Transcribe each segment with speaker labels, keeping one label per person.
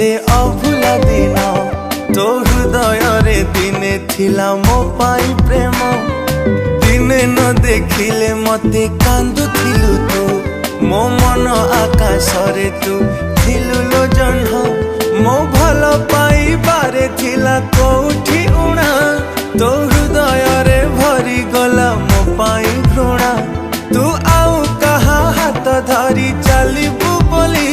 Speaker 1: से अभुला दिन तो हृदय रे दिने थिला मो पाई प्रेम दिने न देखिले मते कांदुथिलु तू मो मन आकाश रे तू थिलु लो जह्न मो भल पाई बारे थिला कोठी उणा तो हृदय रे भरी गला मो पाई घृणा तू आउ कहा हाथ धरी चलिबु बोली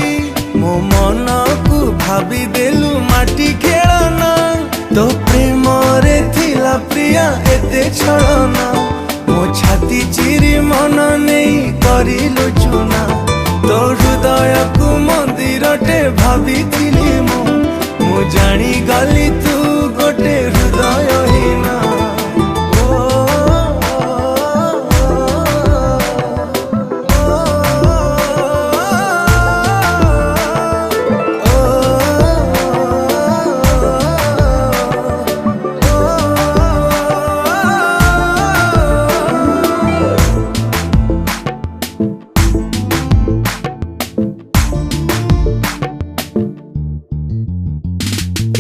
Speaker 1: मो मन को भाभी देलु माटी खेलना तो प्रेम रे थिला प्रिया एते छलना मो छाती चिरी मन नहीं करिलु चुना तो हृदय को मंदिर टे भाभी थिली मो जानी गली तू गोटे हृदय हीना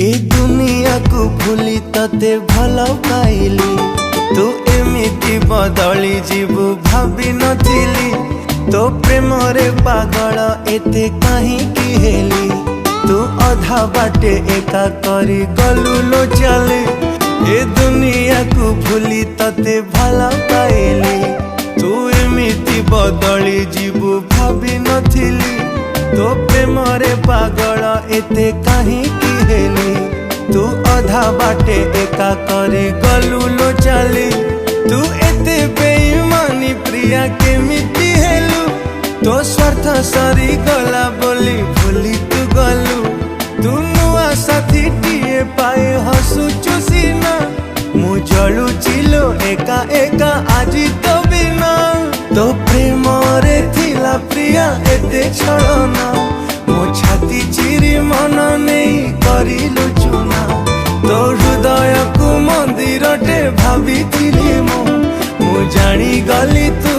Speaker 1: ए दुनिया को भूली तते भल पाइली तू एमिति बदली जीवु भाभी नथिली तो प्रेम रे पागल एते कहीं की हेली तू अधा बाटे एका करी गलु लो चले ए दुनिया को भूली तते भल पाइली तू एमिति बदली जीवु भाभी नथिली तो प्रेम रे पागल एते कहीं की हेली तू अधा बाटे एका करी गलु लो चली तू एते बेईमानी प्रिया केमिति हेलु तो स्वार्थ सरी गला बोली भूली तू गलु तू नुआ साथी टीए पाए हसुचु सीना मु जलु चिलो एका एका आजी तो बिना तो प्रेम रे थिला प्रिया एते छलना मो छाती चिरी मन नहीं करिलु चुना तो हृदय को मंदिर टे भाभी थिली मो जानी गली तू